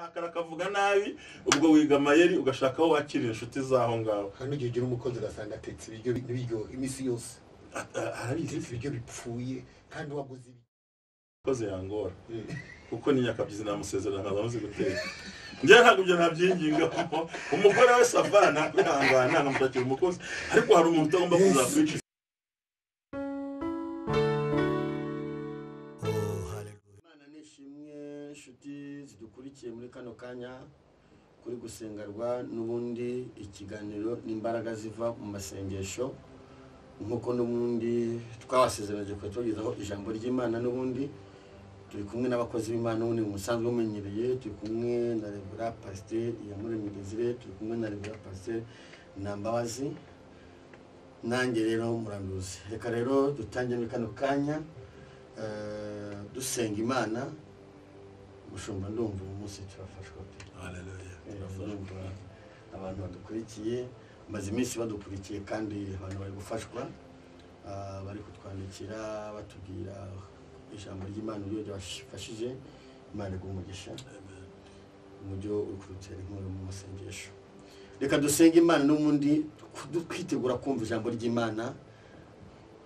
akarakara kavuga nabi ubwo wiga amayeri ugashaka aho wakirira inshuti zaho ngaho. Hano igihe ugira umukozi ugasanga atetse ibiryo imisi yose arabizi ibiryo bipfuye kandi waguze koze yangora kuko ni nyakabyizi namusezerana nkaza muzi guteka njye ntabwo byo nabyinginga umugore we savana kwihangana nkamutakira umukozi ariko hari umuntu utagomba kuzakwica. inshuti zidukurikiye muri kano kanya kuri gusengerwa n'ubundi ikiganiro n'imbaraga ziva mu masengesho nkuko n'ubundi twabasezeranye ko tugezaho ijambo ry'Imana n'ubundi turi kumwe n'abakozi b'Imana n'ubundi musanzwe mumenyereye turi kumwe na Reverend Pasteur Iyamuremye Desire turi kumwe na Reverend Pasteur Nambabazi nanjye rero muranduzi. Reka rero dutangire muri kano kanya dusenga Imana. Mushumba ndumva umunsi turafashwa. Haleluya. Turafashwa. Abantu badukurikiye maze iminsi badukurikiye kandi abantu bari gufashwa bari kutwandikira batubwira ijambo ry'Imana ryo ryafashije Imana igumugisha. Amen. Mujyo ukurutera inkuru mu masengesho. Reka dusenge Imana n'umundi kwitegura kumva ijambo ry'Imana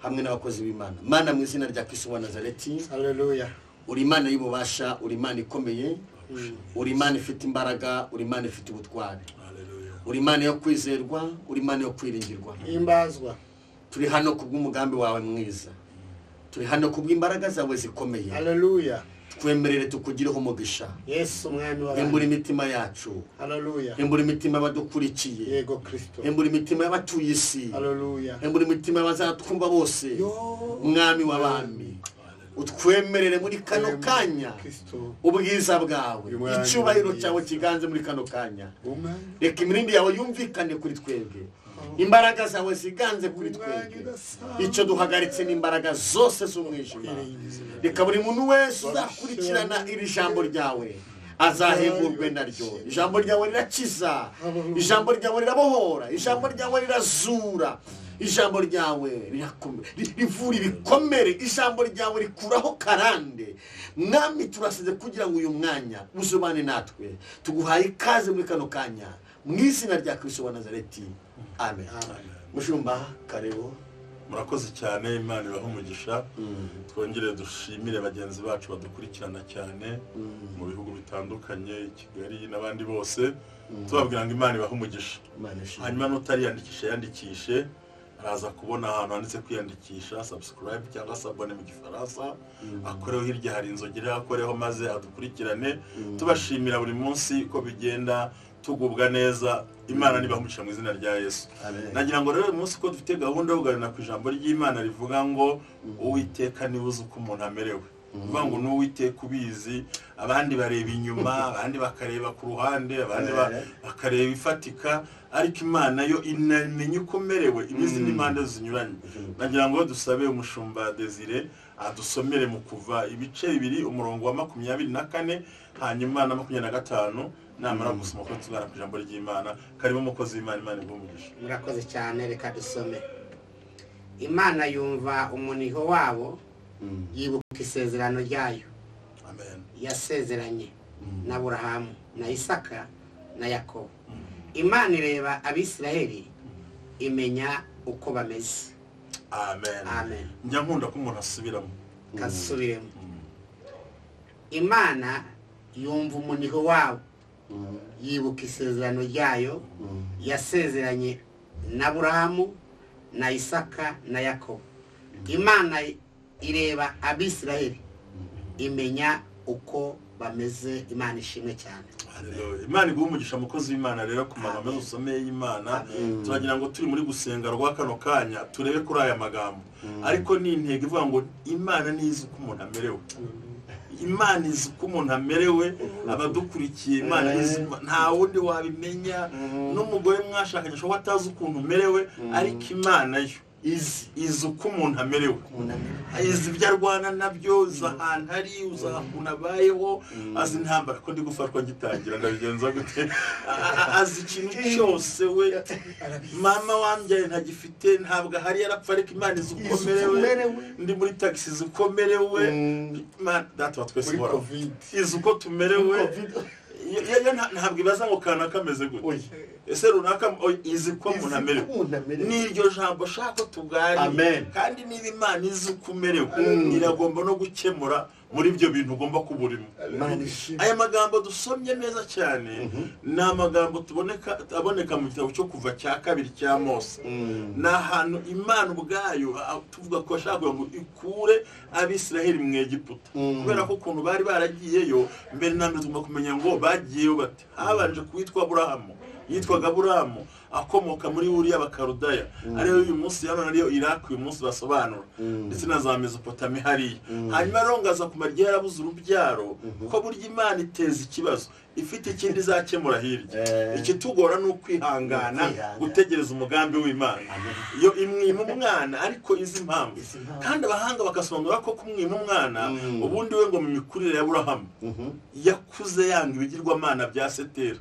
hamwe n'abakozi b'Imana. Mana mu izina rya Kristo wa Nazareti. Haleluya. Uri Imana y'ububasha, uri Imana ikomeye, uri Imana ifite imbaraga, uri Imana ifite ubutware. Haleluya. Uri Imana yo kwizerwa, uri Imana yo kwiringirwa. Imbazwa. Turi hano kubw'umugambi wawe mwiza. Turi hano kubw'imbaraga zawe zikomeye. Haleluya. Twemerere tukugireho umugisha. Yesu mwami wa Embura imitima yacu. Haleluya. Embura imitima badukurikiye. Yego Kristo. Embura imitima y'abatuye isi. Haleluya. Embura imitima y'abazatwumva bose. Mwami w'abami. Utwemerere muri kano kanya ubwiza bwawe icyubahiro cyawe kiganze muri kano kanya. Reka imirindi yawe yumvikane kuri twebwe, imbaraga zawe ziganze kuri twebwe. Icyo duhagaritse n'imbaraga zose z'umwijima. Reka buri muntu wese uzakurikirana iri jambo ryawe azahemburwe naryo. Ijambo ryawe rirakiza, ijambo ryawe rirabohora, ijambo ryawe rirazura, ijambo ryawe rivura ibikomere, ijambo ryawe rikuraho karande. Mwami turasize kugira ngo uyu mwanya uzubane natwe. Tuguhaye ikaze muri kano kanya mu izina rya Kristo wa Nazareti. Amen. Mushumba karibu. Murakoze cyane, Imana ibahe umugisha. Twongere dushimire bagenzi bacu badukurikirana cyane mu bihugu bitandukanye, Kigali n'abandi bose. Tubabwira ngo Imana ibahe umugisha. Hanyuma n'utari yandikishe araza kubona ahantu handitse kwiyandikisha subscribe cyangwa se abone mu Gifaransa, akoreho hirya hari inzogera akoreho maze adukurikirane. Tubashimira buri munsi ko bigenda tugubwa neza. Imana nibamugisha mu izina rya Yesu. Nagira ngo rero uyu munsi ko dufite gahunda yo kuganira ku ijambo ry'Imana rivuga ngo Uwiteka niwe uzi uko umuntu amerewe. Uvuga ngo n'Uwiteka ubizi, abandi bareba inyuma, abandi bakareba ku ruhande, abandi bakareba ifatika, ariko Imana yo inamenye uko umerewe ibizi n'impande zinyuranye. Nagira ngo dusabe umushumba Desire adusomere mu kuva ibice bibiri umurongo wa 24 hanyuma na 25 namara gusoma ko tuzara ku ijambo ry'Imana. Karibu umukozi w'Imana, Imana igumugisha. Murakoze cyane, reka dusome. Imana yumva umuniho wabo, yibuka isezerano ryayo. Amen. Yasezeranye na Aburahamu na Isaka na Yakobo. Imana ireba Abisiraheli, imenya uko bameze. Amen. Amen. Njya nkunda ko umuntu asubiramo. Kasubiremo. Imana yumva umuniho wabo, yibuka isezerano ryayo. Yasezeranye na Aburahamu na Isaka na Yakobo. Imana ireba Abisiraheli, imenya uko bameze. Imana ishimwe cyane. Imana igumugisha mukozi w'Imana. Rero ku magambo usomeye y'Imana turagira ngo turi muri gusenga rwa kano kanya turebe kuri aya magambo, ariko ni intego ivuga ngo Imana nizi uko umuntu amerewe. Imana izi uko umuntu amerewe. Abadukurikiye Imana izi, nta wundi wabimenya. N'umugore mwashakanye ashobora atazi ukuntu umerewe, ariko Imana yo izi uko umuntu amerewe. Izi ibyo arwana nabyo, uzi ahantu ari, uzi ahantu abayeho, azi intambara ko ndi gufatwa ngitangira ndabigenza gute, azi ikintu cyose. We mama wambyaye ntagifite, ntabwo ahari, yarapfa, ariko Imana izi uko merewe. Ndi muri taxi izi uko merewe. Data wa twese izi uko tumerewe. ntabwo ibaza ngo kana kameze gute oya ese runaka izi ko umuntu amerewe n'iryo jambo shaka tugari kandi niba Imana izi uko umerewe iragomba no gukemura muri ibyo bintu ugomba kuburimo. Aya magambo dusomye neza cyane ni amagambo aboneka mu gitabo cyo kuva cya 2 cya Mose. Ni ahantu Imana ubwayo tuvuga ko ashaka ngo ikure Abisiraheli mu Egiputa, kubera ko ukuntu bari baragiyeyo mbere namwe tugomba kumenya ngo bagiyeyo bate. Habanje kwitwa Aburahamu, yitwaga Aburahamu akomoka muri Uriya Bakarudaya, ariyo uyu munsi yano ariyo Iraq uyu munsi basobanura, ndetse na za Mesopotami hariya. Hanyuma rongaza kumarya yarabuze urubyaro, ko burya Imana iteza ikibazo ifite ikindi zakemura hirya. Ikitugora ni ukwihangana gutegereza umugambi w'Imana. Iyo imwima umwana ariko izi impamvu, kandi abahanga bakasobanura ko kumwima umwana ubundi we ngo mu mikurire ya Aburahamu yakuze yanga ibigirwamana bya Setera.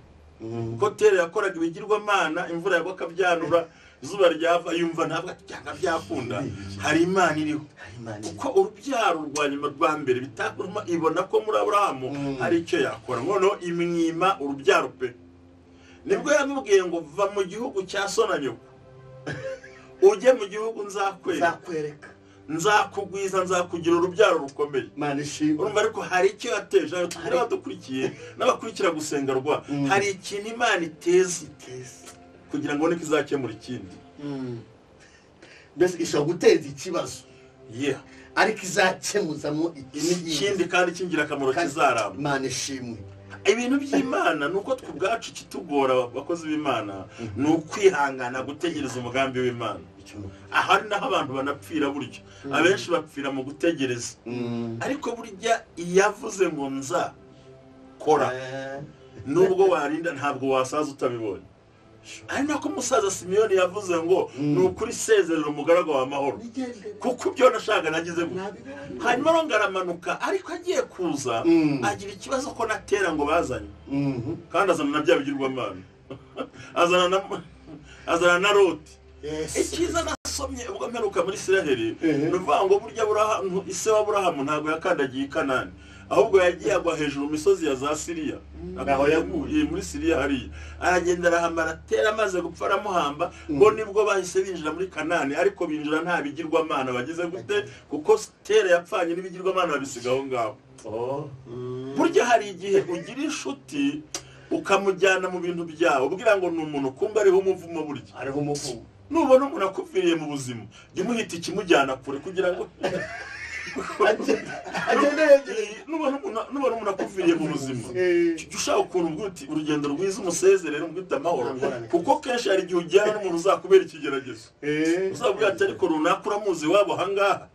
Ko Tera yakoraga ibigirwamana, imvura yagwa akabyanura, izuba ryava yumva ntabwo cyangwa byakunda, hari Imana iriho. Kuko urubyaro rwa nyuma rwa mbere bitakuruma ibona ko muri Aburahamu hari icyo yakora, noneho imwima urubyaro pe. Nibwo yamubwiye ngo va mu gihugu cya so na nyoko ujye mu gihugu nzakwereka, nzakugwiza, nzakugira urubyaro rukomeye. Urumva ariko hari icyo yateje n'abadukurikiye n'abakurikira gusenga rwa, hari ikintu Imana iteze kugira ngo niko izakemura ikindi. Mbese ishobora guteza ikibazo ariko izakemuzamo ikindi kandi cy'ingirakamaro kizaramba. Imana ishimwe. Ibintu by'Imana nuko twubwacu kitugora abakozi b'Imana ni ukwihangana gutegereza umugambi w'Imana. Ahari naho abantu banapfira buryo, abenshi bapfira mu gutegereza. Ariko burya yavuze ngo nza kora, nubwo warinda ntabwo wasaza utabibonye. Ari nako umusaza Simiyoni yavuze ngo ni ukuri sezerera umugaragu wa mahoro, kuko ibyo nashaka nagize gute. Hanyuma rongaramanuka, ariko agiye kuza agira ikibazo ko natera ngo bazanye, kandi azana na bya bigirwamana, azana na Loti. Ikiza nasomye ubwo mperuka muri Isiraheli nuvuga ngo burya Aburahamu, ise wa Aburahamu ntabwo yakandagiye i Kanani, ahubwo yagiye agwa hejuru mu misozi ya za Siriya. Aho yaguye muri Siriya hariya, aragenda arahamara Tera, amaze gupfa aramuhamba, ngo nibwo bahise binjira muri Kanani. Ariko binjira nta bigirwamana bagize gute, kuko Tera yapfanye n'ibigirwamana babisigaho ngaho. Burya hari igihe ugira inshuti ukamujyana mu bintu byawe ubwira ngo ni umuntu, kumba ariho umuvumo. Burya ariho umuvumo. Nubona umuntu akuviriye mu buzima, jya umuhita ikimujyana kure kugira ngo nubona umuntu akuviriye mu buzima, jya ushaka ukuntu ubwuti urugendo rwiza umusezerere umwita amahoro, kuko kenshi hari igihe ujyana n'umuntu uzakubera ikigeragezo. Uzabwira ati ariko runaka uramuzi wabo ahangaha,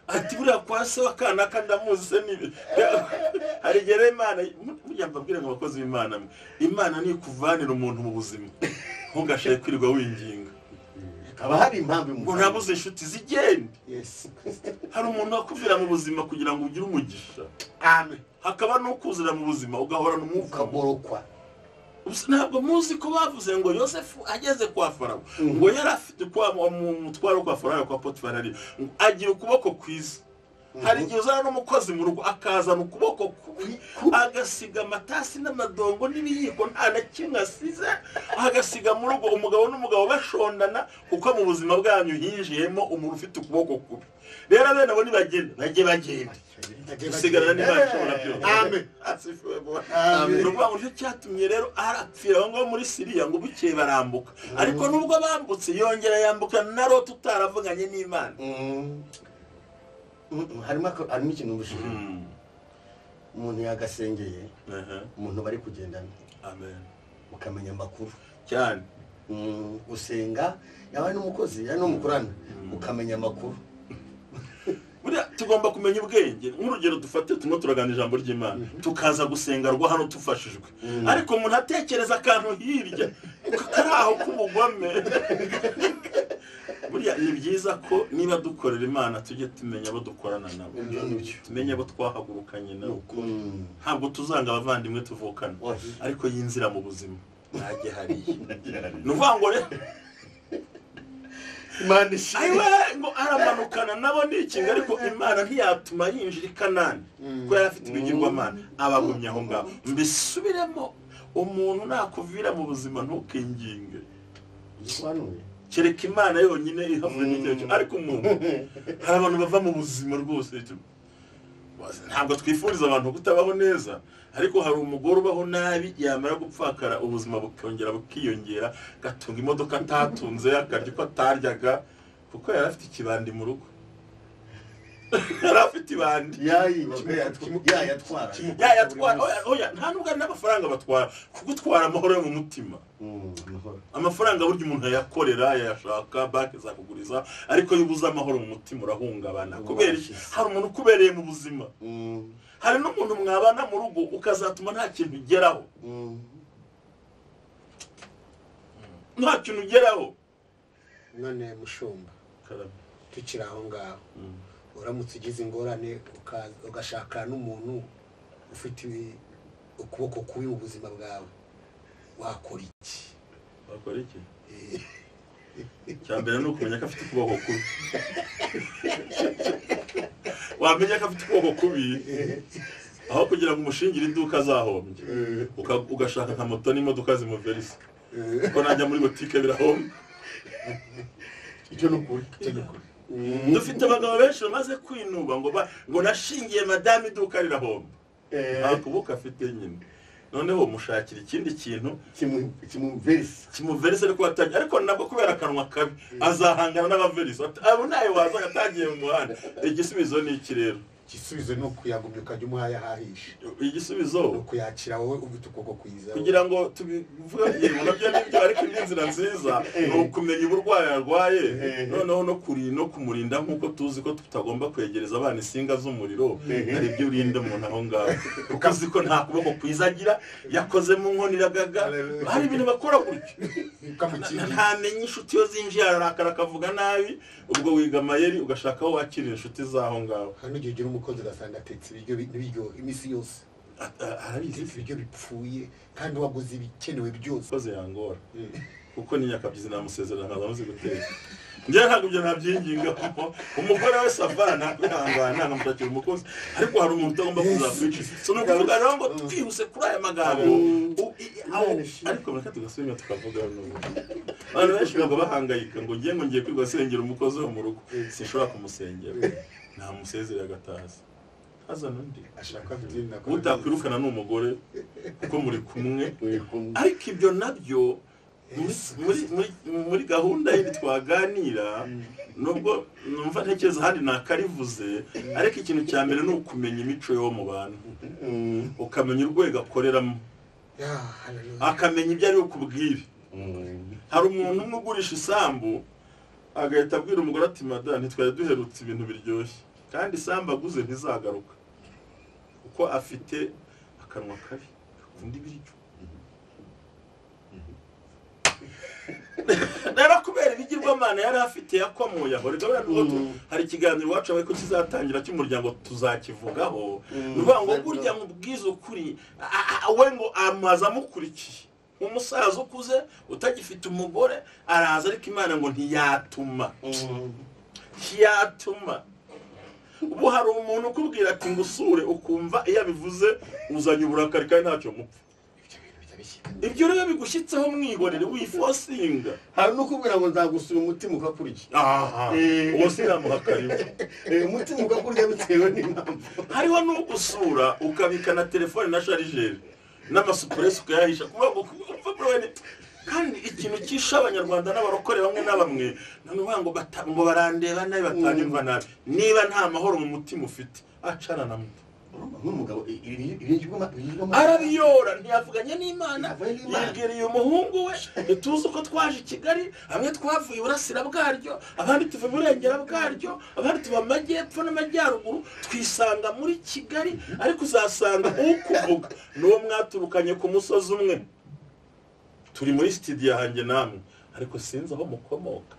ati buriya kwa se wa kanaka ndamuzi se nibi. Hari igihe Imana burya mbabwire ngo abakozi b'Imana, Imana ni kuvanira umuntu mu buzima, ntugashake kwirirwa winginga. Haba hari impamvu ngo nabuze inshuti zigende. Hari umuntu wakuvira mu buzima kugira ngo ugire umugisha. Hakaba no kuzira mu buzima ugahorana umuvumo. Ntabwo muzi ko bavuze ngo Yosefu ageze kwa Farawo ngo yari afite umutwaro kwa Farawo kwa Potifari, agira ukuboko kwiza. Hari igihe uzana n'umukozi mu rugo akazana ukuboko kubi, agasiga amatasi n'amadongo n'ibiyiko nta na kimwe asize, agasiga mu rugo umugabo n'umugabo bashondana, kuko mu buzima bwanyu hinjiyemo umuntu ufite ukuboko kubi. Rero bene abo nibagenda bagenda usigarana n'Imana ishobora byose. Amen. Nuvuga ngo nicyo cyatumye rero arapfira aho ngaho muri Siriya, ngo bukeye barambuka. Ariko nubwo bambutse yongera yambuka na Loti utaravuganye n'Imana. Harimo ikintu ubushira umuntu yagasengeye, umuntu bari kugendana, ukamenya amakuru cyane. Usenga yabaye n'umukozi ya n'umukurana, ukamenya amakuru. Buriya tugomba kumenya ubwenge. Nk'urugero dufate tumwe turaganira ijambo ry'Imana, tukaza gusenga rwa hano tufashijwe, ariko umuntu atekereza akantu hirya kari aho k'umugome. Buriya ni byiza ko niba dukorera Imana tujye tumenya abo dukorana nabo, tumenye abo twahagurukanye nabo. Ntabwo tuzanga abavandimwe tuvukana, ariko yinzira mu buzima najye hariya. Nuvuga ngo rero Imana ishimwe. ayiwe ngo aramanukana nabo n'ikinga ariko Imana ntiyatuma yinjira i Kanani ko yari afite ibigirwamana abagumye aho ngaho. Mbisubiremo, umuntu nakuvira mu buzima ntukinginge, kereka Imana yonyine ihavuye n'icyo. Ariko umuntu, hari abantu bava mu buzima rwose, ntabwo twifuriza abantu kutabaho neza, ariko hari umugore ubaho nabi yamara gupfakara ubuzima bukongera bukiyongera, gatunga imodoka atatunze, akarya uko ataryaga kuko yari afite ikibandi mu rugo. Yari afite ibandi yayatwara. Oya, nta nubwo ari n'amafaranga batwara, kugutwara amahoro yo mu mutima. Amafaranga burya umuntu yayakorera, yayashaka, banki zakuguriza, ariko iyo ubuze amahoro mu mutima urahungabana. Kubera iki? Hari umuntu ukubereye mu buzima, hari n'umuntu mwabana mu rugo ukazatuma nta kintu ugeraho, nta kintu ugeraho. None mushumba, tukiri aho ngaho, uramutse ugize ingorane ugashaka n'umuntu ufite ukuboko kubi mu buzima bwawe, wakora iki? Wakora iki? Cyambere no kumenya ko afite ukuboko kubi. Wamenya ko afite ukuboko kubi, aho kugira ngo umushingire iduka azahombye, ugashaka nka moto n'imodoka zimuverisa, kuko najya muri botike birahomba. Icyo nukuri. Dufite abagabo benshi bamaze kwinuba ngo nashingiye madame iduka rirahomba. Nta kuboko afite nyine. Noneho mushakira ikindi kintu kimuverisa ariko atajya, ariko nabwo kubera akanwa kabi azahangana n'abaverisa. Abo nayo waza atagiye mu muhanda. Igisubizo ni iki rero? Igisubizo ni ukuyagumya ukajya umuhaye ahahisha. Igisubizo ni ukuyakira wowe ufite ukuboko kwiza, kugira ngo tubivuge nabyo nibyo, ariko indi nzira nziza ni ukumenya uburwayi arwaye, noneho no kumurinda, nk'uko tuzi ko tutagomba kwegereza abana insinga z'umuriro. Hari ibyo urinda umuntu aho ngaho, kuko uzi ko nta kuboko kwiza agira, yakoze mu nkono iragaga. Hari ibintu bakora gutyo, ntamenye inshuti yo zinjiye, ararakara akavuga nabi. Ubwo wiga amayeri ugashaka aho wakirira inshuti zaho ngaho. Hano igihe ugira umukozi ugasanga atetse ibiryo imisi yose, arabizi ibiryo bipfuye kandi waguze ibikenewe byose. Koze yangora kuko ni nyakabyizi namusezerana nkaza muzi guteka. Njye ntabwo ibyo nabyinginga, kuko umugore we savana kwihangana nkamutakira umukozi, ariko hari umuntu utagomba kuzafwica. So no kuvuga rero ngo twihuse kuri aya magambo, ariko reka tugasubira tukavuga n'ubu. Abantu benshi baba bahangayika ngo ngiye kwiga sengera umukozi wo mu rugo, sinshobora kumusengera, namusezerera agataza. Hazana undi ashaka kubyina, utakwirukana n'umugore kuko muri kumwe. Ariko ibyo nabyo muri gahunda y'indi twaganira, nubwo numva ntekereza ahandi nakarivuze, ariko ikintu cya mbere ni ukumenya imico yo mu bantu, ukamenya urwego akoreramo, akamenya ibyo ari ukubwire. Hari umuntu umwe ugurisha isambu agahita abwira umugore ati madame ntitwari duherutse ibintu biryoshye, kandi isambu aguze ntizagaruka kuko afite akanwa kabi akunda ibiryo. Rero kubera ibigirwamana yari afite yakomoye aho, hari ikiganiro iwacu abaye ko kizatangira cy'umuryango tuzakivugaho. Nuvuga ngo burya mubwiza ukuri, we ngo amaze amukurikiye, umusaza ukuze utagifite umugore araza, ariko Imana ngo ntiyatuma. Ubu hari umuntu ukubwira ati ngusure, ukumva iyo abivuze uzanye uburakari kandi ntacyo mupfa. Ibyo rero bigushyitseho mwihorere, wifosinga. Hari no kubwira ngo nzagusura umutima ukakurya. Uwo sinamuhakariwe. Umutima ukakurya bitewe n'impamvu. Hariho n'ugusura ukabikana telefone na sharijeri n'amasupresi ukayahisha, kuvuga ngo kandi ikintu cyisha abanyarwanda n'abarokore bamwe na bamwe, ngo barandeba nabi batanyumva nabi. Niba nta mahoro mu mutima ufite, acarana muto. Nk'umugabo arabiyora, ntiyavuganye n'Imana, yibwiriye umuhungu we, tuzi uko twaje i Kigali, hamwe twavuye iburasira bwaryo, abandi tuva iburengera bwaryo, abandi tuva amajyepfo n'amajyaruguru, twisanga muri Kigali. Ariko uzasanga ukuvuga n'uwo mwaturukanye ku musozi umwe, turi muri studio hanjye namwe, ariko sinzi aho mukomoka.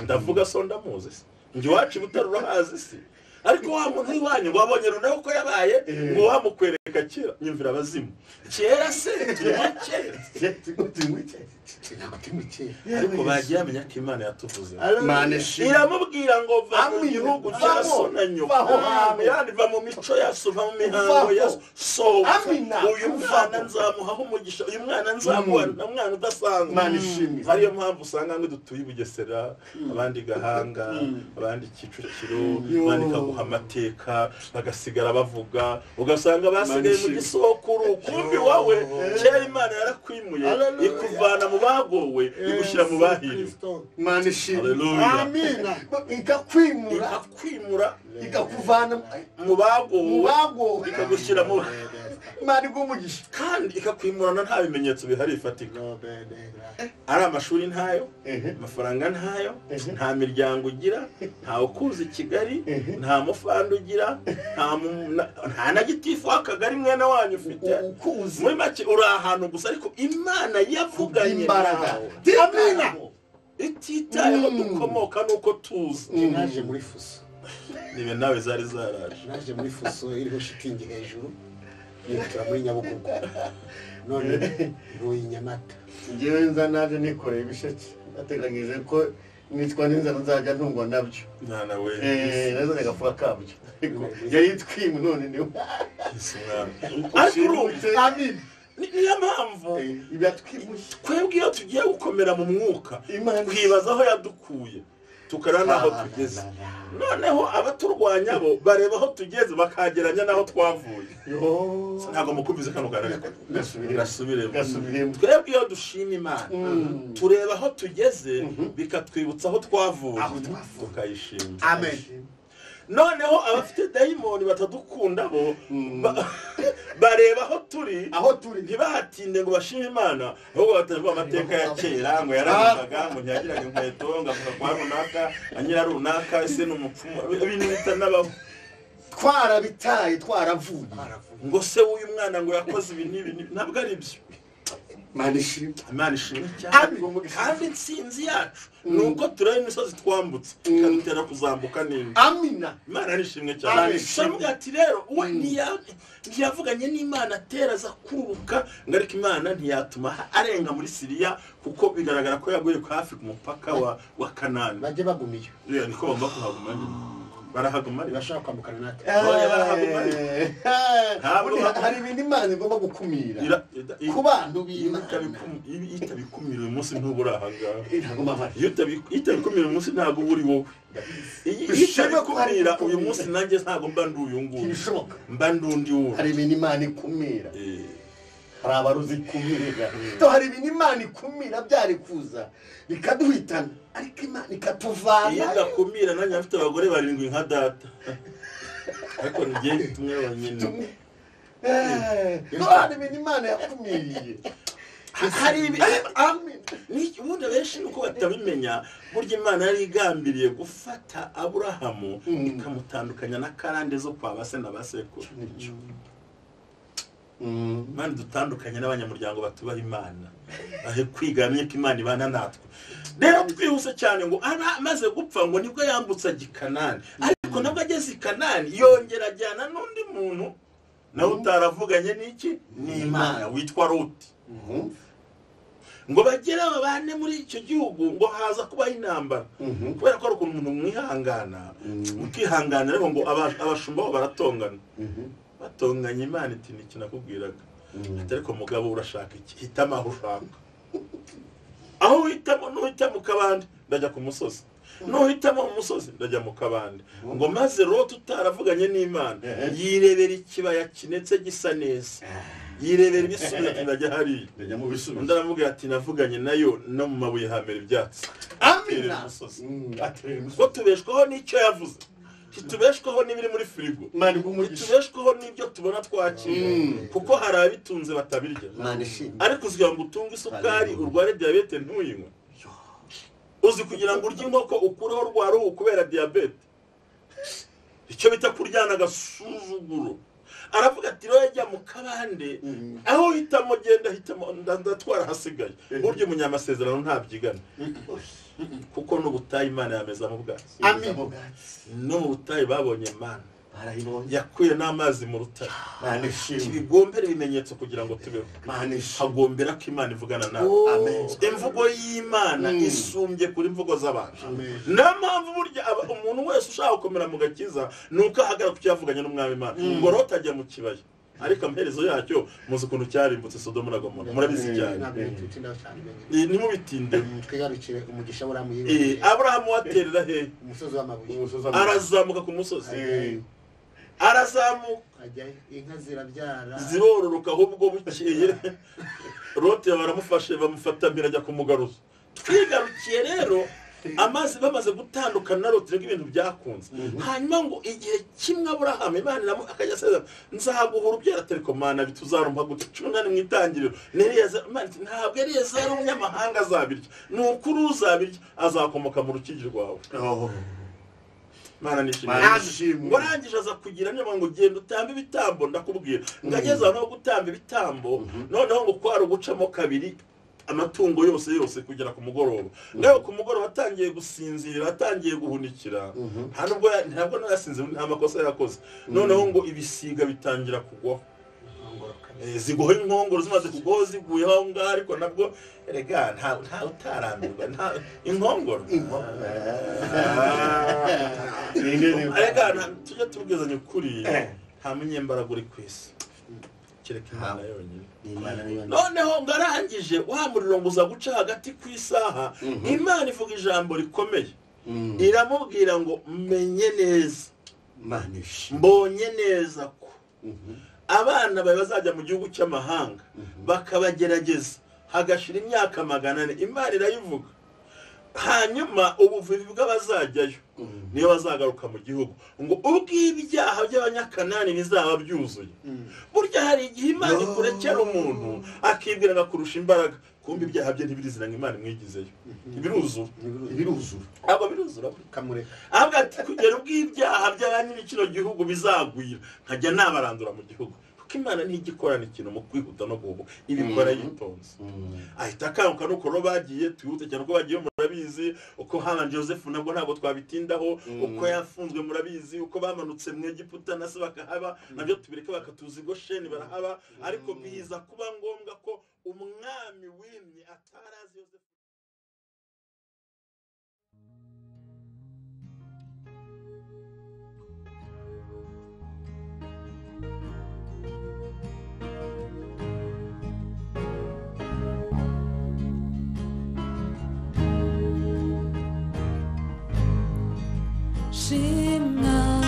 Ndavuga so ndamuzi se, njye wacu butarura hazi se, ariko wa muntu iwanyu wabonye runaho ko yabaye ngo wamukwereka kwandika kera nyumvira abazimu kera se ariko bagiye bamenya ko Imana yatuvuze Imana ishimwe iramubwira ngo va mu gihugu cya so na nyoko yani va mu mico ya so va mu mihango ya so uyu mwana nzamuhaho umugisha uyu mwana nzamuha umwana udasanzwe Imana ishimwe ariyo mpamvu usanga ngo dutuye i Bugesera abandi Gahanga abandi Kicukiro abandi Kaguha amateka bagasigara bavuga ugasanga basigaye mu gisokuru kumbi wawe kera Imana yarakwimuye ikuvana mu bagowe igushyira mu bahiriwe Imana ishimwe amina ikakwimura ikakuvana mu bagowe ikagushyira mu Imana igumugisha kandi ikakwimurana nta bimenyetso bihari bifatika ari amashuri ntayo amafaranga ntayo nta miryango ugira nta ukuzi Kigali nta mufanda ugira nta na gitifu w'akagari mwene wanyu ufite muri make uri ahantu gusa ariko Imana yavuganye imbaraga amina ititayeho dukomoka nuko tuzi naje muri fuso nibe nawe zari zaraje naje muri fuso iriho shitingi hejuru yitwa muri Nyabugogo none ntuye Nyamata ngewe nza naje nikoreye ibisheke nateganyije ko nitwa n'inzara nzajya ntungwa nabyo mwana we nazo negafuka kabyo yari twimwe none niwe ariko amin niyo mpamvu twebwe iyo tugiye gukomera mu mwuka twibaza aho yadukuye tukara naho tugeze noneho abaturwanya bo bareba aho tugeze bakageranya naho twavuye ntabwo mukumvize kano karariko gasubiremo twebwe iyo dushima Imana tureba aho tugeze bikatwibutsa aho twavuye tukayishima amen noneho abafite dayimoni batadukunda bo bareba aho turi ntibahatinde ngo bashime Imana ahubwo batangira amateka ya kera ngo yaravugaga ngo ntiyagiraga inkweto ngo avuga kwa runaka anyira runaka ese n'umupfumu ibintu bitanabaho twarabitaye twaravuye ngo se uyu mwana ngo yakoze ibi ntabwo ari byo Imana ishimwe cyane kandi intsinzi yacu nuko tureba imisozi twambutse ikadutera kuzambuka n'indi amina Imana nishimwe cyane samubwira ati rero we ntiyavuganye n'Imana atera aza kurubuka ngo ariko Imana ntiyatuma arenga muri Siriya kuko bigaragara ko yaguye hafi ku mupaka wa Kanani bajye bagumiye niko bagomba kuhaguma barahaguma bashaka kwambukana natwe hari ibintu Imana igomba gukumira ku bantu b'Imana itabikumira uyu munsi ntubura ahangaha iyo itabikumira uyu munsi ntabwo uba uri wowe itabikumira uyu munsi nanjye ntabwo mba ndi uyu nguyu mba ndi undi wundi hari ibintu Imana ikumira hari abaruzi ikumira hari ibintu Imana ikumira byari kuza bikaduhitana ariko Imana ikatuvana iyo ndakumira nanjye afite abagore barindwi nka data ariko ngiye tumwe banyine hari ibintu Imana yakumiriye hari ubundi benshi nuko batabimenya burya Imana yari igambiriye gufata Aburahamu ikamutandukanya na karande zo kwa base na basekuru Imana dutandukanye n'abanyamuryango batubaha Imana ahe kwigamye ko Imana ibana natwe rero twihuse cyane ngo amaze gupfa ngo nibwo yambutse Kanani ariko nabwo ageze i Kanani yongera ajyana n'undi muntu nawe utaravuganye n'iki n'Imana witwa Ruti ngo bagere babane muri icyo gihugu ngo haza kubaho intambara kubera ko ari ukuntu umuntu mwihangana mukihanganira ngo abashumba bo baratongana batonganye Imana iti niki nakubwiraga ariko mugabo urashaka iki hitama aho ushaka aho uhitamo nuhitamo kabande ndajya ku musozi nuhitamo mu musozi ndajya mu kabande ngo maze Loti utaravuganye n'Imana yirebera ikibaya kinetse gisa neza yirebera ibisubizo ndajya hariya ndajya mu bisubizo ndaramubwira ati navuganye nayo no mu mabuye hamera ibyatsi amina ko tubeshwaho n'icyo yavuze titubeshwaho n'ibiri muri firigo titubeshwaho n'ibyo tubona twakira kuko hari abitunze batabirya ariko uzigira ngo utunge isukari urware diyabete ntuyinywe uzi kugira ngo urye inkoko ukureho rwa ruhu kubera diyabete icyo bita kuryana agasuzuguro aravuga ati rero yajya mu kabande aho hitamo genda hitamo ndatwara hasigaye burya umunyamasezerano ntabyigana kuko n'ubutayi Imana yameza mu bwatsi amina no mu butayi babonye Imana barayibonye yakuye n'amazi mu rutare Mana ishimwe ibigombera ibimenyetso kugira ngo tubeho Mana ishimwe hagombera ko Imana ivugana nawe Amen imvugo y'Imana isumbye kuri imvugo z'abantu Amen. nta mpamvu burya umuntu wese ushaka gukomera mu gakiza nuko ahagarara ku cyavuganye n'umwami Imana ngo Loti ajya mu kibaya ariko amaherezo yacyo muzi ukuntu cyarimbutse Sodoma na Gomora murabizi cyane nimubitinde twigarukire umugisha Aburahamu Aburahamu waterera he umusozi w'amabuye arazamuka ku musozi arazamuka ajya inka zirabyara zirororoka ahubwo bukeye Loti baramufashe bamufatamira ajya kumugaruza twigarukiye rero amazi bamaze gutandukana na Loti ibintu byakunze hanyuma ngo igihe kimwe Aburahamu Imana akajya asezerana nzaguha urubyaro ariko Mana bituzarumpa gute 18 mu itangiriro ntabwo Eliyeza ari umunyamahanga azabirya nukuri uzabirya azakomoka mu rukigi rwawe Mana nishimye warangije aza kugira nyuma ngo genda utambe ibitambo ndakubwira ngageza no gutamba ibitambo noneho ngo kwaro gucamo kabiri amatungo yose kugera ku mugoroba ngaho ku mugoroba atangiye gusinzira atangiye guhunikira ntabwo nayasinze nta makosa yakoze noneho ngo ibisiga bitangira kugwaho ziguho inkongoro zimaze kugwaho ziguye aho ngaho ariko nabwo erega nta utarambirwa nta inkongoro erega tujya tubwizanya ukuri nta munyembaraga uri ku isi kereka Imana yonyine noneho ngarangije wa muriro ngo uza guca hagati ku isaha Imana ivuga ijambo rikomeye iramubwira ngo menye neza mbonye neza ko abana bawe bazajya mu gihugu cy'amahanga bakabagerageza hagashira imyaka 400 Imana irayivuga hanyuma ubuvuzi bw'abazajyayo niyo bazagaruka mu gihugu ngo ubw'ibyaha by'abanyakanani bizaba byuzuye burya hari igihe Imana ikurekera umuntu akibwira kurusha imbaraga kumbe ibyaha bye ntibiriziranye Imana imwigizeyo biruzura abo biruzura kamureka ahubwo ati kugera ubw'ibyaha by'abanyiri kino gihugu bizagwira nkajya nabarandura mu gihugu Imana ntigikorana ikintu mu kwihuta no guhubuka ibikora yitonze ahita akanguka nuko ro bagiye twihute cyane uko bagiye murabizi uko habanje Joseph nabwo ntabwo twabitindaho uko yafunzwe murabizi uko bamanutse mu Egiputa nase bakahaba nabyo tubireke bakatuzi Gosheni barahaba ariko biza kuba ngombwa ko umwami wimye atarazi Joseph Shimna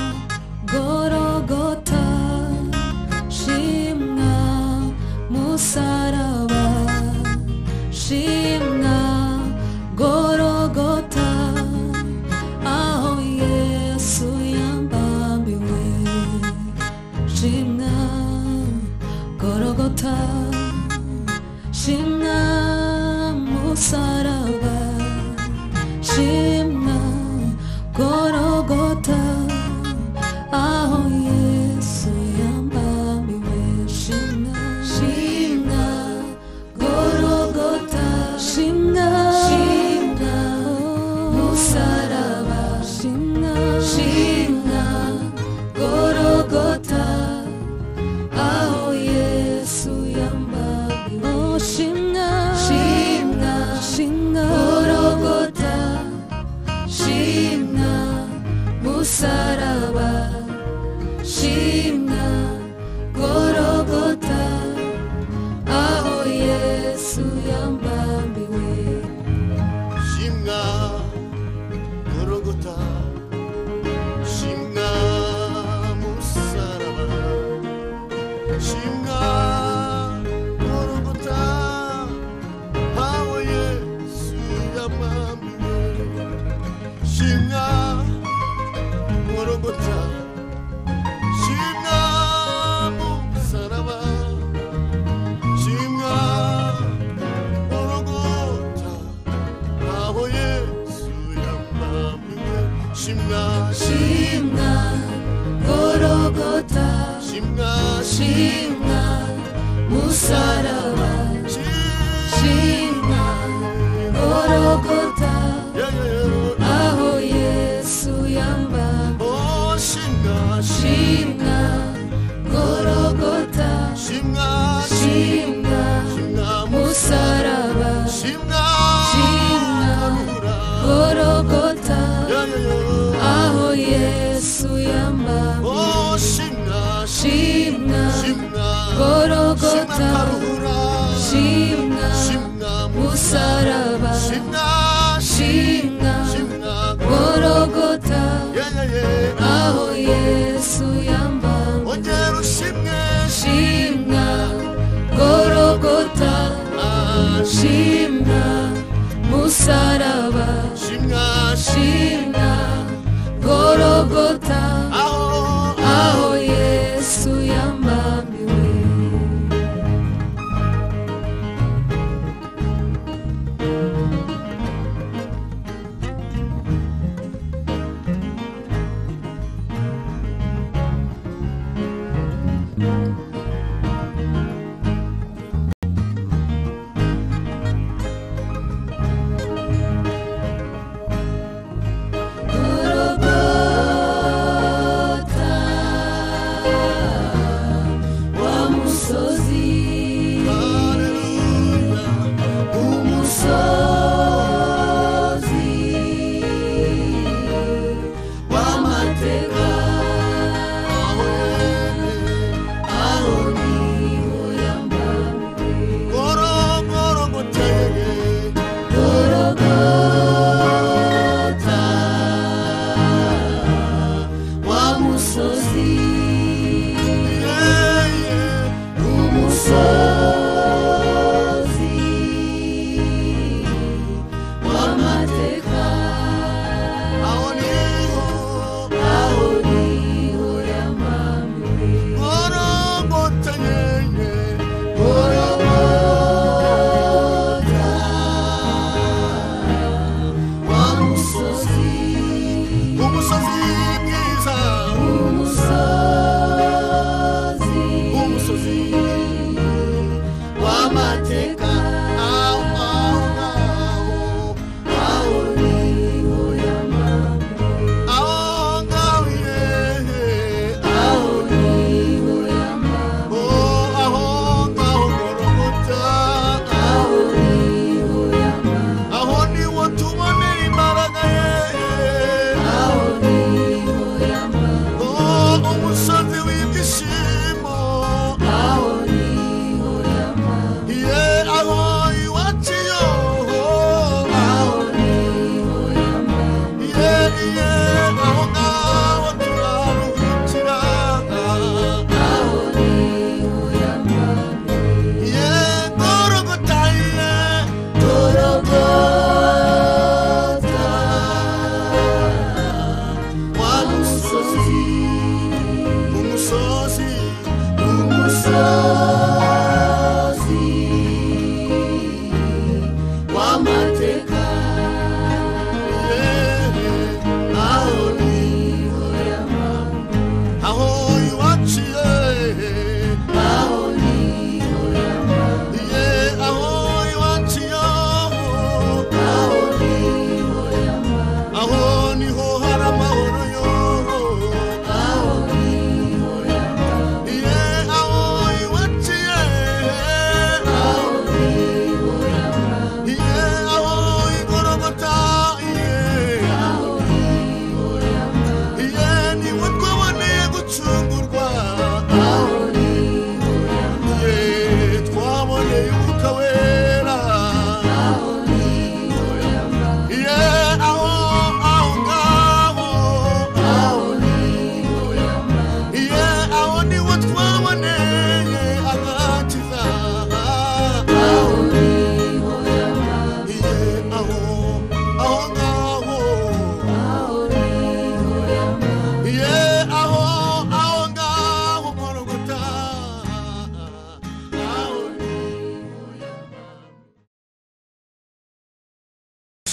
Gorogota Shimna Musaraba Shimna Gorogota aho Yesu yambambiwe Shimna Gorogota Shimna Musaraba Shimna Gorogota aho Yesu yambambiwe Shimna Gorogota Shimna Musaraba Shimna Gorogota aho Yesu yambambiwe Shimna Gorogota Shimna Musaraba Shimna Gorogota aho Yesu yambambiwe Shimna Gorogota Shimna Musaraba Shimna Gorogota aho Yesu yambambiwe Shimna Gorogota Shimna Musaraba Shimna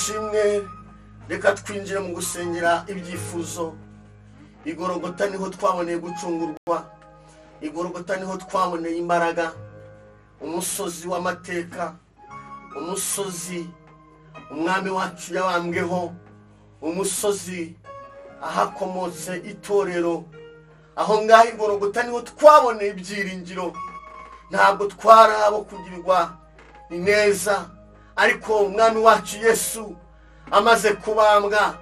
nishimwe reka twinjire mu gusengera ibyifuzo. Igorogota niho twaboneye gucungurwa, igorogota niho twaboneye imbaraga, umusozi w'amateka, umusozi umwami wacu yabambweho, umusozi ahakomotse itorero. Aho ngaho igorogota niho twaboneye ibyiringiro. Ntabwo twari abo kugirirwa ineza, ariko umwami wacu Yesu amaze kubambwa,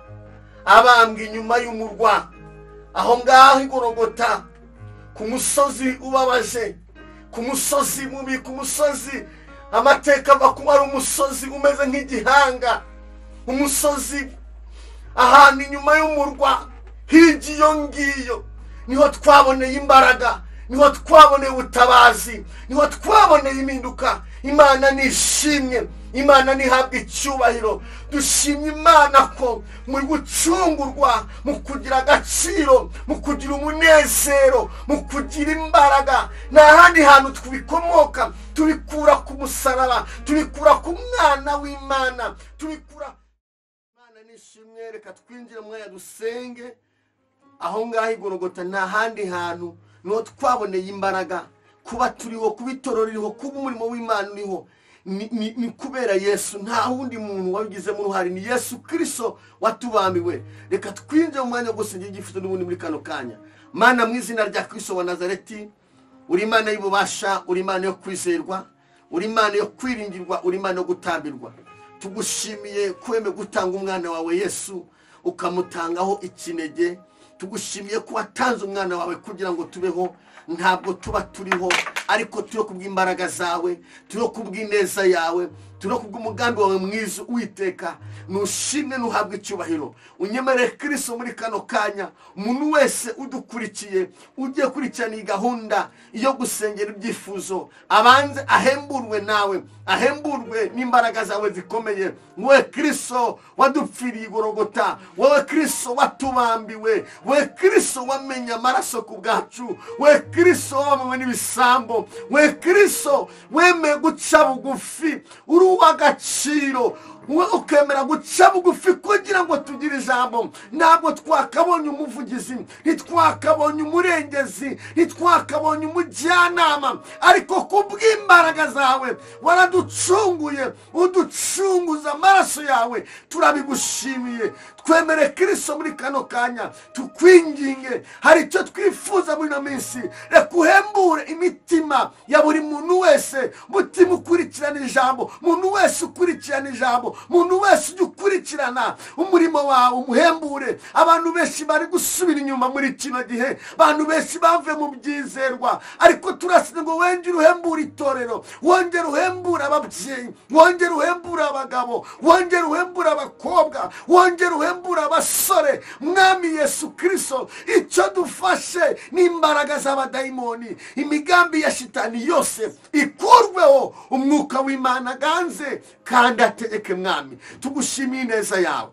abambwa inyuma y'umurwa. Aho ngaho igorogota, ku musozi ubabaje, ku musozi mubi, ku musozi amateka bakuba ari umusozi umeze nk'igihanga, umusozi ahantu inyuma y'umurwa hirya iyo ngiyo, niho twaboneye imbaraga, niho twaboneye ubutabazi, niho twaboneye impinduka. Imana nishimye, Imana nihabwa icyubahiro. Dushimye Imana ko muri gucungurwa, mu kugira agaciro, mu kugira umunezero, mu kugira imbaraga. Nta handi hantu tubikomoka, tubikura ku musaraba, tubikura ku mwana w'Imana, tubikura. Imana nishimwe, reka twinjire mwaya dusenge. Aho ngaho igorogota nta handi hantu, niho twaboneye imbaraga. Kuba turiho, kuba itorero ririho, kuba umurimo w'Imana uriho, ni kubera Yesu. Nta wundi muntu wabigizemo uruhare, ni Yesu Kristo watubambiwe. Reka twinjire mu mwanya wo gusengera igifite n'ubundi muri kano kanya. Mana, mu izina rya Kristo wa Nazareti, uri Imana y'ububasha, uri Imana yo kwizerwa, uri Imana yo kwiringirwa, uri Imana yo gutambirwa. Tugushimiye kweme gutanga umwana wawe Yesu, ukamutangaho ikinege. Tugushimiye ko watanze umwana wawe kugira ngo tubeho. Ntabwo tuba turiho, ariko turiho kubw'imbaraga zawe, turiho kubw'ineza yawe, turiho kubw'umugambi wawe mwiza Uwiteka. Nushimwe, nuhabwe icyubahiro. Unyemerere Kristo muri kano kanya, umuntu wese udukurikiye ugiye kurikirana iyi gahunda iyo gusengera ibyifuzo, abanze ahemburwe nawe, ahemburwe n'imbaraga zawe zikomeye. Wowe Kristo wadupfiriye igorogota, wowe Kristo watubambiwe, wowe Kristo wamenye amaraso ku bwacu, wowe Kristo wamwe n'ibisambo, wowe Kristo wemeye guca bugufi, uri uw'agaciro, ukemera guca bugufi kugira ngo tugire ijambo. Ntabwo twakabonye umuvugizi, ntitwakabonye umurengezi, ntitwakabonye umujyanama, ariko kubw'imbaraga zawe waraducunguye, uducunguza amaraso yawe. Turabigushimiye. Twemere Kristo muri kano kanya, tukwinginge. Hari icyo twifuza muri ino minsi, reka uhembure imitima ya buri muntu wese, mutima ukurikirana ijambo, muntu wese ukurikirana ijambo, muntu wese ujya ukurikirana umurimo wawe, umuhembure. Abantu benshi bari gusubira inyuma muri kino gihe, abantu benshi bavuye mu byizerwa, ariko turasaba ngo wongere uhembure itorero, wongere uhembure ababyeyi, wongere uhembure abagabo, wongere uhembure abakobwa, wongere uhembure abasore. Mwami Yesu Kristo, icyo dufashe n'imbaraga z'abadayimoni, imigambi ya shitani yose ikurweho, umwuka w'Imana ganze kandi ategeke. Mwami, tugushimiye neza yawe.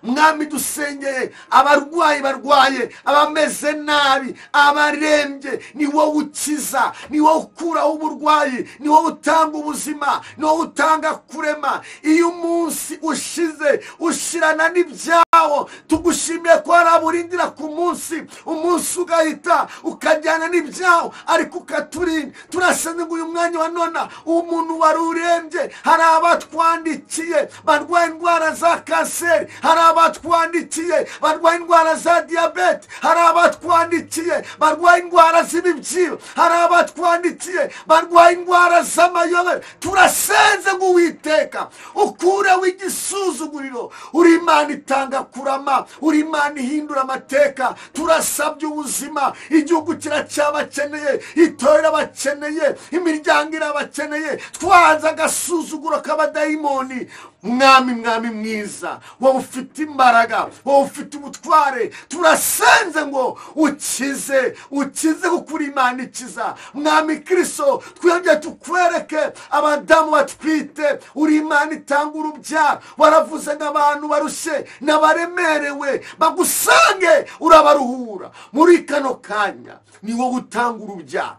Mwami, dusengeye abarwayi barwaye, abameze nabi, abarembye. Ni wowe ukiza, ni wowe ukuraho uburwayi, ni wowe utanga ubuzima, ni wowe utanga kurema. Iyo umunsi ushize ushirana n'ibyawo, tugushimiye ko hari aburindira ku munsi, umunsi ugahita ukajyana n'ibyawo, ariko ukaturinda. Turasenge ngo uyu mwanya wa nona, umuntu wari urembye, hari abatwandikiye barwaye indwara za kanseri, hari abatwandikiye barwaye indwara za diyabete, hari abatwandikiye barwaye indwara z'ibibyiba, hari abatwandikiye barwaye indwara z'amayobera. Turasenze ngo Uwiteka ukureho igisuzuguriro. Uri Imana itanga kurama, uri Imana ihindura amateka. Turasabye ubuzima, igihugu kiracyabakeneye, itorero abakeneye, imiryango irabakeneye. Twanze agasuzuguro k'abadayimoni. Mwami, mwami mwiza, wowe ufite imbaraga, wowe ufite ubutware. Turasenze ngo ukize, ukize kuko uri Imana ikiza. Mwami Kristo, twongeye tukwereke abadamu batwite, uri Imana itanga urubyaro. Waravuze nk'abantu barushye n'abaremerewe bagusange urabaruhura. Muri kano kanya ni wowe utanga urubyaro.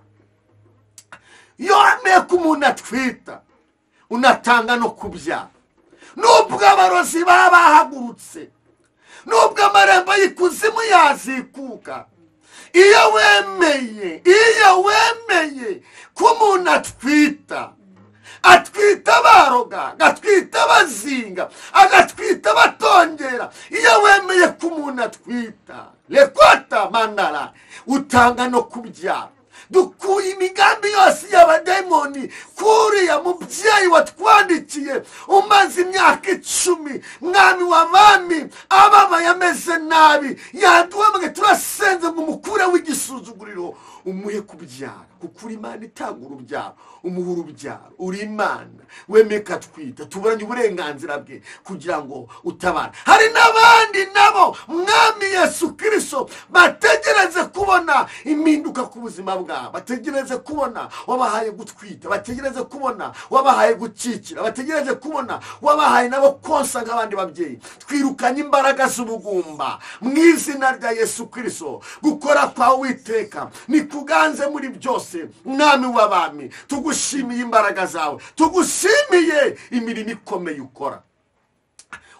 Iyo wemeye ko umuntu atwita, unatanga no kubyara. nubwo abarozi baba bahagurutse, nubwo amarembo y'ikuzimu yazikuka, iyo wemeye ko umuntu atwita baroga, agatwita bazinga, agatwita batongera, iyo wemeye ko umuntu atwita lekota mandara, utanga no kubyara. Dukuye imigambi yose y'abadayimoni kuriya mubyeyi watwandikiye umaze imyaka 10, mwami w'abami, ababaye ameze nabi, yaduhamagaye, turasenze ngo umukure w'igisuzuguriro, umuhe kubyara, kuko uri Imana itanga urubyaro, umuha urubyaro, uri Imana wemeka twita, tuburanye uburenganzira bwe kugira ngo utabara. Hari n'abandi nabo mwami Yesu Kristo bategereze kubona impinduka ku buzima bwabo, bategereze kubona wabahaye gutwita, bategereze kubona wabahaye gukikira, bategereze kubona wabahaye nabo konsa nk'abandi babyeyi. Twirukanye imbaraga z'ubugumba mu izina rya Yesu Kristo. Gukora kwa Uwiteka ni kuganze muri byose, mwami w'abami, tugushimiye imbaraga zawe, tugushimiye imirimo ikomeye ukora.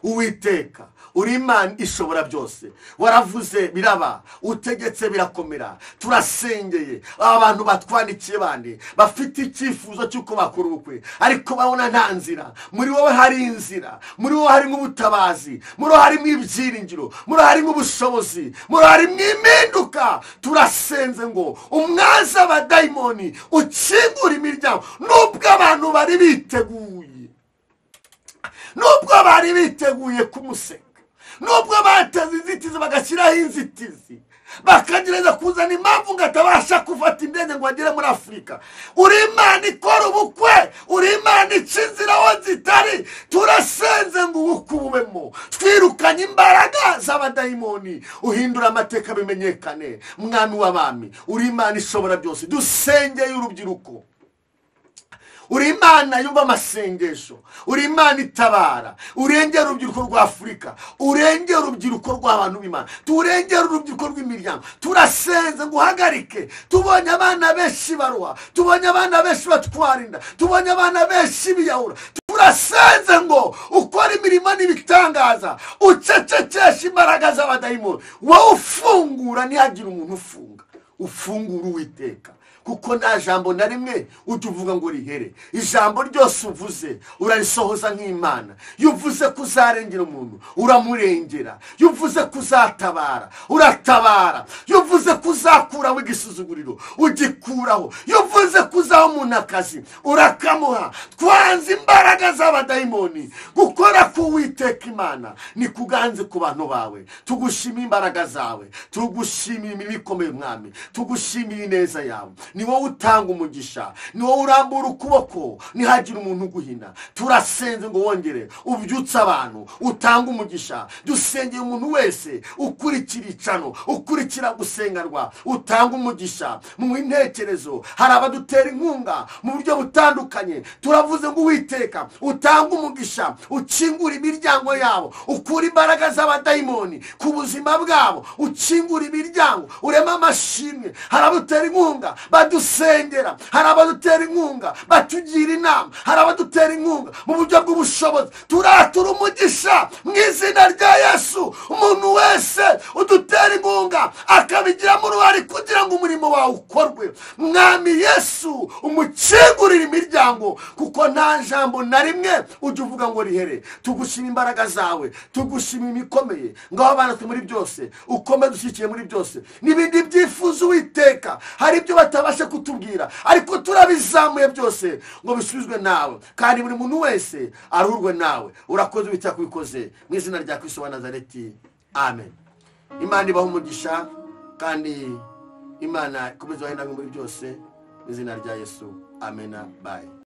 Uwiteka uri Imana ishobora byose, waravuze biraba, utegetse birakomera. Turasengeye abantu batwandikiye bandi bafite icyifuzo cy'uko bakora ubukwe ariko babona nta nzira. Muri wowe hari inzira, muri wowe harimo ubutabazi, muri wowe harimo ibyiringiro, muri wowe harimo ubushobozi, muri wowe harimo impinduka. Turasenze ngo umwaza abadayimoni ukingura imiryango, nubwo abantu bari biteguye kumuseka, nubwo bateze inzitizi bagashyiraho inzitizi, bakagereza kuzana impamvu ngo atabasha gufata indege ngo agere muri Afurika. Uri Imana ikora ubukwe, uri Imana ica inzira aho zitari. Turasenze ngo ubukwe bubemo, twirukanye imbaraga z'abadayimoni, uhindura amateka bimenyekane. Mwami w'abami, uri Imana ishobora byose. Dusengeye urubyiruko, uri Imana yumva amasengesho, uri Imana itabara, urengera urubyiruko rwa Afurika, urengera urubyiruko rw'abantu b'Imana, turengera urubyiruko rw'imiryango. Turasenze ngo uhagarike. Tubonye abana benshi baruha, tubonye abana benshi batwara inda, tubonye abana benshi biyahura. Turasenze ngo ukora imirimo n'ibitangaza, ucecekesha imbaraga z'abadayimoni. Wowe ufungura, ntihagire umuntu ufunga. Ufungura Uwiteka, kuko nta jambo na rimwe utuvuga ngo rihere. Ijambo ryose uvuze urarisohoza nk'Imana. Yuvuze kuzarengera umuntu, uramurengera. Yuvuze kuzatabara, uratabara. Yuvuze kuzakuraho igisuzuguriro, ugikuraho. Yuvuze kuzaha umuntu akazi, urakamuha. Twanze imbaraga z'abadayimoni. Gukora k'Uwiteka Imana ni kuganze ku bantu bawe. Tugushimiye imbaraga zawe, tugushimiye imirimo ikomeye mwami, tugushimiye ineza yawe. Ni wowe utanga umugisha, ni wowe urambura ukuboko, ntihagire umuntu uguhina. Turasenze ngo wongere ubyutse abantu, utanga umugisha. Dusengeye umuntu wese ukurikira icano, ukurikira gusengerwa, utanga umugisha mu intekerezo. Hari abadutera inkunga mu buryo butandukanye. Turavuze ngo Uwiteka utanga umugisha, ukingura imiryango yabo, ukura imbaraga z'abadayimoni ku buzima bwabo, ukingura imiryango, urema amashimwe. Hari abadutera inkunga badusengera, hari abadutera inkunga batugira inama, hari abadutera inkunga mu buryo bw'ubushobozi. Turatura umugisha mu izina rya Yesu. Umuntu wese udutera inkunga akabigiramo uruhare kugira ngo umurimo wawe ukorwe, mwami Yesu umukingurire imiryango, kuko nta jambo na rimwe ujya uvuga ngo rihere. Tugushima imbaraga zawe, tugushima imikomeye. Ngaho abana muri byose, ukomeze ushyikiye muri byose. N'ibindi byifuzo Uwiteka, hari ibyo batabasha kutubwira, ariko turabizamuye byose ngo bisubizwe nawe, kandi buri muntu wese aruhurwe nawe. Urakoze Uwiteka kubikoze mu izina rya Kristo wa Nazareti, amen. Imana ibaho umugisha, kandi Imana ikomeze bahe namwe muri byose mu izina rya Yesu, amen. Bye.